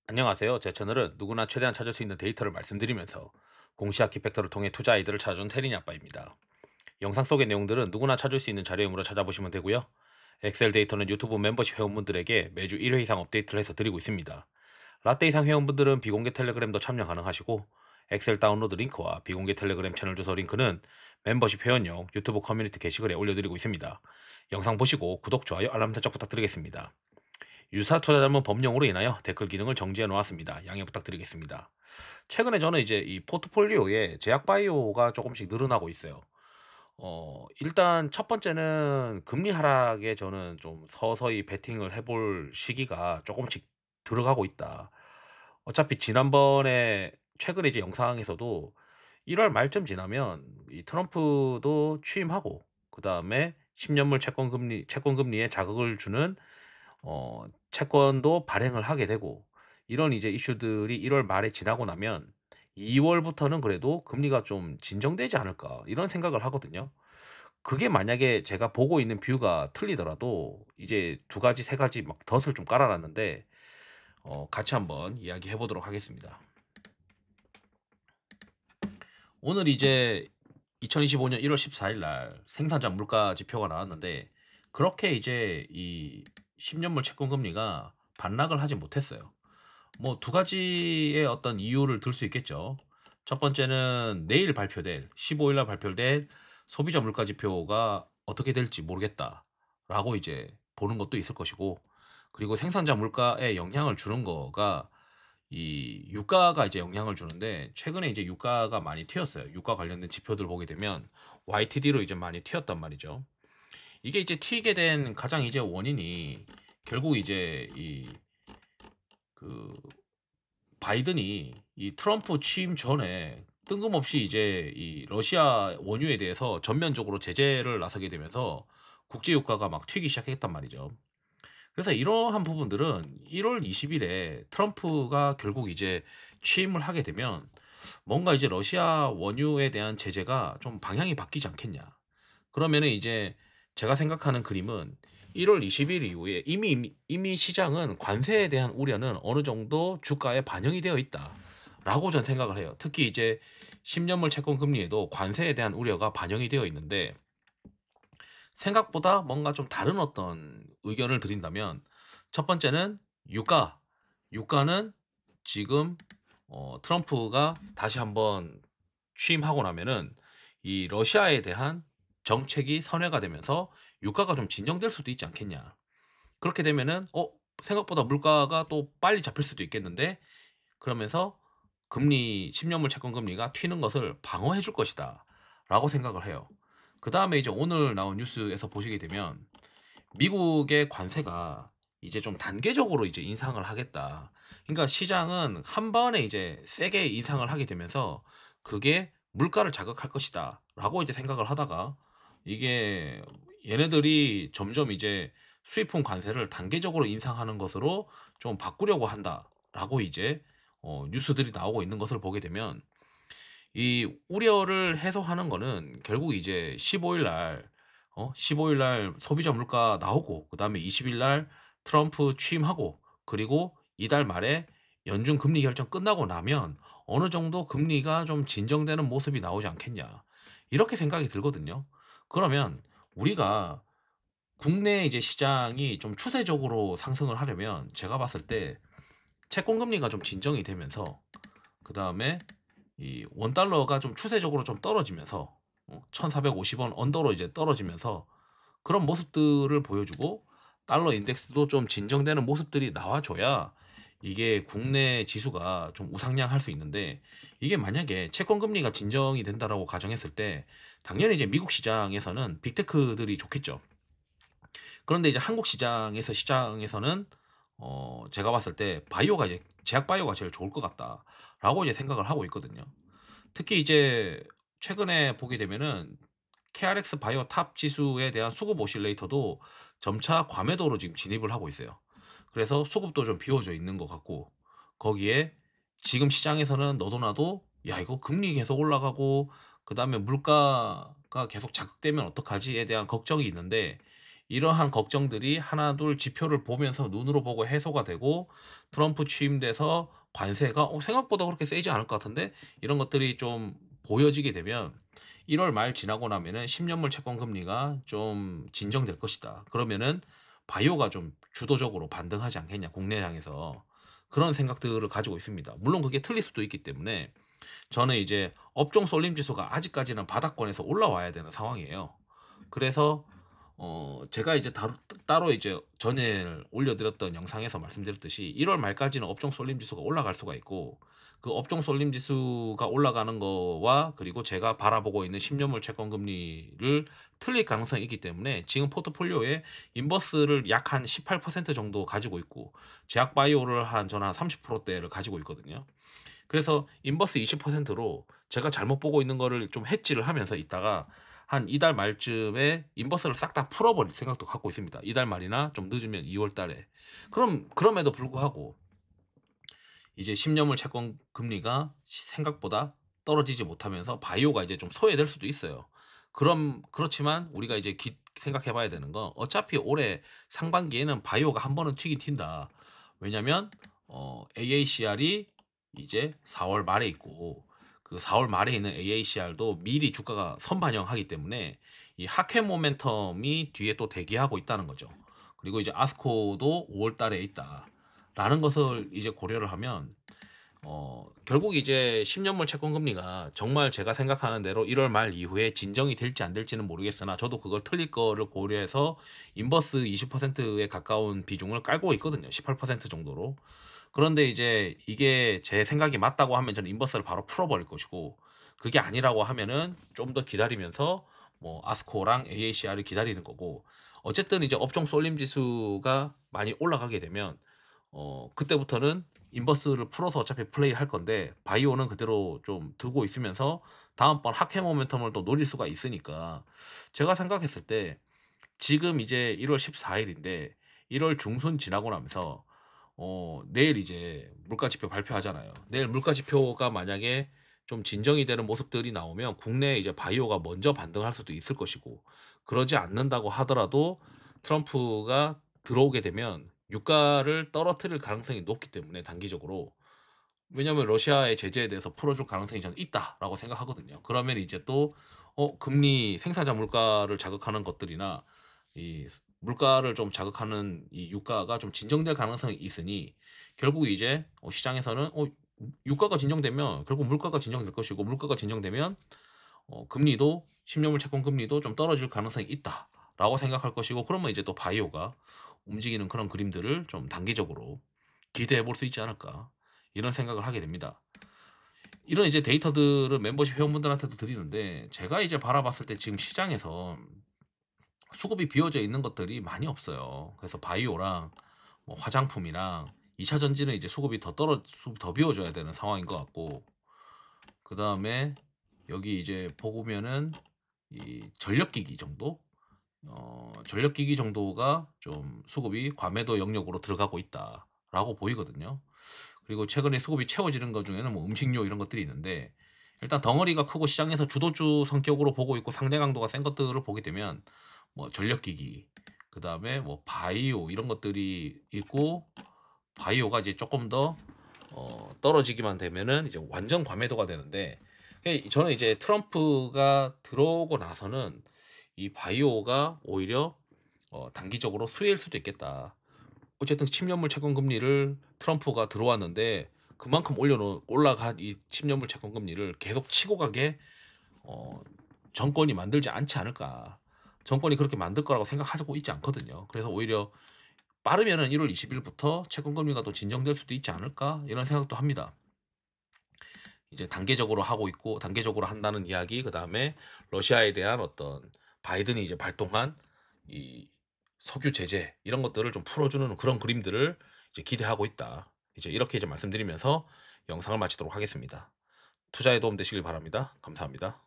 안녕하세요. 제 채널은 누구나 최대한 찾을 수 있는 데이터를 말씀드리면서 공시학 키팩터를 통해 투자 아이디어를 찾아준 테린이 아빠입니다. 영상 속의 내용들은 누구나 찾을 수 있는 자료이므로 찾아보시면 되고요. 엑셀 데이터는 유튜브 멤버십 회원분들에게 매주 1회 이상 업데이트를 해서 드리고 있습니다. 라떼 이상 회원분들은 비공개 텔레그램도 참여 가능하시고 엑셀 다운로드 링크와 비공개 텔레그램 채널 주소 링크는 멤버십 회원용 유튜브 커뮤니티 게시글에 올려드리고 있습니다. 영상 보시고 구독, 좋아요, 알람 설정 부탁드리겠습니다. 유사 투자 자문 법령으로 인하여 댓글 기능을 정지해 놓았습니다. 양해 부탁드리겠습니다. 최근에 저는 이제 이 포트폴리오에 제약 바이오가 조금씩 늘어나고 있어요. 일단 첫 번째는 금리 하락에 저는 좀 서서히 베팅을 해볼 시기가 조금씩 들어가고 있다. 어차피 지난번에 최근에 이제 영상에서도 1월 말쯤 지나면 이 트럼프도 취임하고 그 다음에 10년물 채권 금리에 자극을 주는 채권도 발행을 하게 되고 이런 이제 이슈들이 1월 말에 지나고 나면 2월부터는 그래도 금리가 좀 진정되지 않을까 이런 생각을 하거든요. 그게 만약에 제가 보고 있는 뷰가 틀리더라도 이제 두 가지 세 가지 막 덫을 좀 깔아놨는데 같이 한번 이야기해 보도록 하겠습니다. 오늘 이제 2025년 1월 14일 날 생산자 물가 지표가 나왔는데 그렇게 이제 이 10년물 채권 금리가 반락을 하지 못했어요. 뭐 두 가지의 어떤 이유를 들 수 있겠죠. 첫 번째는 내일 발표될 15일 날 발표될 소비자 물가 지표가 어떻게 될지 모르겠다라고 이제 보는 것도 있을 것이고 그리고 생산자 물가에 영향을 주는 거가 이 유가가 이제 영향을 주는데 최근에 이제 유가가 많이 튀었어요. 유가 관련된 지표들 보게 되면 YTD로 이제 많이 튀었단 말이죠. 이게 이제 튀게 된 가장 이제 원인이 결국 이제 그 바이든이 이 트럼프 취임 전에 뜬금없이 이제 이 러시아 원유에 대해서 전면적으로 제재를 나서게 되면서 국제 유가가 막 튀기 시작했단 말이죠. 그래서 이러한 부분들은 1월 20일에 트럼프가 결국 이제 취임을 하게 되면 뭔가 이제 러시아 원유에 대한 제재가 좀 방향이 바뀌지 않겠냐. 그러면은 이제 제가 생각하는 그림은 1월 20일 이후에 이미 시장은 관세에 대한 우려는 어느 정도 주가에 반영이 되어 있다라고 전 생각을 해요. 특히 이제 10년물 채권 금리에도 관세에 대한 우려가 반영이 되어 있는데 생각보다 뭔가 좀 다른 어떤 의견을 드린다면 첫 번째는 유가. 유가는 지금 트럼프가 다시 한번 취임하고 나면은 이 러시아에 대한 정책이 선회가 되면서 유가가 좀 진정될 수도 있지 않겠냐. 그렇게 되면은 생각보다 물가가 또 빨리 잡힐 수도 있겠는데 그러면서 금리 10년물 채권 금리가 튀는 것을 방어해 줄 것이다. 라고 생각을 해요. 그다음에 이제 오늘 나온 뉴스에서 보시게 되면 미국의 관세가 이제 좀 단계적으로 이제 인상을 하겠다. 그러니까 시장은 한 번에 이제 세게 인상을 하게 되면서 그게 물가를 자극할 것이다라고 이제 생각을 하다가 이게 얘네들이 점점 이제 수입품 관세를 단계적으로 인상하는 것으로 좀 바꾸려고 한다라고 이제 뉴스들이 나오고 있는 것을 보게 되면 이 우려를 해소하는 거는 결국 이제 15일 날 소비자 물가 나오고 그다음에 20일 날 트럼프 취임하고 그리고 이달 말에 연준 금리 결정 끝나고 나면 어느 정도 금리가 좀 진정되는 모습이 나오지 않겠냐. 이렇게 생각이 들거든요. 그러면 우리가 국내 이제 시장이 좀 추세적으로 상승을 하려면 제가 봤을 때 채권 금리가 좀 진정이 되면서 그다음에 이 원달러가 좀 추세적으로 좀 떨어지면서 1,450원 언더로 이제 떨어지면서 그런 모습들을 보여주고 달러 인덱스도 좀 진정되는 모습들이 나와줘야 이게 국내 지수가 좀 우상향할 수 있는데 이게 만약에 채권 금리가 진정이 된다라고 가정했을 때 당연히 이제 미국 시장에서는 빅테크들이 좋겠죠. 그런데 이제 한국 시장에서는 제가 봤을 때 바이오가 이제 제약 바이오가 제일 좋을 것 같다라고 이제 생각을 하고 있거든요. 특히 이제 최근에 보게 되면은 KRX 바이오 탑 지수에 대한 수급 오실레이터도 점차 과매도로 지금 진입을 하고 있어요. 그래서 수급도 좀 비워져 있는 것 같고 거기에 지금 시장에서는 너도 나도 야 이거 금리 계속 올라가고 그다음에 물가가 계속 자극되면 어떡하지에 대한 걱정이 있는데 이러한 걱정들이 하나둘 지표를 보면서 눈으로 보고 해소가 되고 트럼프 취임돼서 관세가 생각보다 그렇게 세지 않을 것 같은데 이런 것들이 좀 보여지게 되면 1월 말 지나고 나면은 10년물 채권 금리가 좀 진정될 것이다. 그러면은 바이오가 좀 주도적으로 반등하지 않겠냐, 국내장에서. 그런 생각들을 가지고 있습니다. 물론 그게 틀릴 수도 있기 때문에 저는 이제 업종 쏠림 지수가 아직까지는 바닥권에서 올라와야 되는 상황이에요. 그래서 제가 이제 따로 이제 전에 올려드렸던 영상에서 말씀드렸듯이 1월 말까지는 업종 쏠림 지수가 올라갈 수가 있고 그 업종 쏠림 지수가 올라가는 거와 그리고 제가 바라보고 있는 10년물 채권 금리를 틀릴 가능성이 있기 때문에 지금 포트폴리오에 인버스를 약 한 18% 정도 가지고 있고 제약 바이오를 저는 한 30%대를 가지고 있거든요. 그래서 인버스 20%로 제가 잘못 보고 있는 거를 좀 해지를 하면서 있다가 한 이달 말쯤에 인버스를 싹 다 풀어버릴 생각도 갖고 있습니다. 이달 말이나 좀 늦으면 2월 달에. 그럼에도 불구하고 이제 10년물 채권 금리가 생각보다 떨어지지 못하면서 바이오가 이제 좀 소외될 수도 있어요. 그렇지만 우리가 이제 생각해 봐야 되는 건 어차피 올해 상반기에는 바이오가 한 번은 튀긴 튄다. 왜냐면 AACR이 이제 4월 말에 있고 그 4월 말에 있는 AACR도 미리 주가가 선반영하기 때문에 이 하회 모멘텀이 뒤에 또 대기하고 있다는 거죠. 그리고 이제 아스코도 5월 달에 있다. 라는 것을 이제 고려를 하면 결국 이제 10년물 채권 금리가 정말 제가 생각하는 대로 1월 말 이후에 진정이 될지 안 될지는 모르겠으나 저도 그걸 틀릴 거를 고려해서 인버스 20%에 가까운 비중을 깔고 있거든요. 18% 정도로. 그런데 이제 이게 제 생각이 맞다고 하면 저는 인버스를 바로 풀어버릴 것이고 그게 아니라고 하면은 좀 더 기다리면서 뭐 아스코랑 AACR을 기다리는 거고 어쨌든 이제 업종 쏠림 지수가 많이 올라가게 되면 그때부터는 인버스를 풀어서 어차피 플레이할 건데 바이오는 그대로 좀 두고 있으면서 다음번 하회 모멘텀을 또 노릴 수가 있으니까 제가 생각했을 때 지금 이제 1월 14일인데 1월 중순 지나고 나면서 내일 이제 물가 지표 발표하잖아요. 내일 물가 지표가 만약에 좀 진정이 되는 모습들이 나오면 국내에 이제 바이오가 먼저 반등할 수도 있을 것이고 그러지 않는다고 하더라도 트럼프가 들어오게 되면 유가를 떨어뜨릴 가능성이 높기 때문에 단기적으로 왜냐하면 러시아의 제재에 대해서 풀어줄 가능성이 저는 있다라고 생각하거든요. 그러면 이제 또 금리 생산자 물가를 자극하는 것들이나 이 물가를 좀 자극하는 이 유가가 좀 진정될 가능성이 있으니 결국 이제 시장에서는 유가가 진정되면 결국 물가가 진정될 것이고 물가가 진정되면 금리도 10년물 채권 금리도 좀 떨어질 가능성이 있다라고 생각할 것이고 그러면 이제 또 바이오가 움직이는 그런 그림들을 좀 단기적으로 기대해 볼 수 있지 않을까 이런 생각을 하게 됩니다. 이런 이제 데이터들은 멤버십 회원분들한테도 드리는데 제가 이제 바라봤을 때 지금 시장에서 수급이 비어져 있는 것들이 많이 없어요. 그래서 바이오랑 뭐 화장품이랑 2차 전지는 이제 수급이 더 비워져야 되는 상황인 것 같고 그다음에 여기 이제 보면은 이 전력기기 정도 전력기기 정도가 좀 수급이 과매도 영역으로 들어가고 있다라고 보이거든요. 그리고 최근에 수급이 채워지는 것 중에는 뭐 음식료 이런 것들이 있는데 일단 덩어리가 크고 시장에서 주도주 성격으로 보고 있고 상대 강도가 센 것들을 보게 되면 뭐 전력기기 그다음에 뭐 바이오 이런 것들이 있고 바이오가 이제 조금 더 떨어지기만 되면은 이제 완전 과매도가 되는데 저는 이제 트럼프가 들어오고 나서는 이 바이오가 오히려 단기적으로 수혜일 수도 있겠다. 어쨌든 10년물 채권 금리를 트럼프가 들어왔는데 그만큼 올라간 이 10년물 채권 금리를 계속 치고 가게 어, 정권이 만들지 않지 않을까. 정권이 그렇게 만들 거라고 생각하고 있지 않거든요. 그래서 오히려 빠르면은 1월 20일부터 채권 금리가 또 진정될 수도 있지 않을까 이런 생각도 합니다. 이제 단계적으로 하고 있고 단계적으로 한다는 이야기 그다음에 러시아에 대한 어떤 바이든이 이제 발동한 이 석유 제재 이런 것들을 좀 풀어주는 그런 그림들을 이제 기대하고 있다. 이제 이렇게 이제 말씀드리면서 영상을 마치도록 하겠습니다. 투자에 도움 되시길 바랍니다. 감사합니다.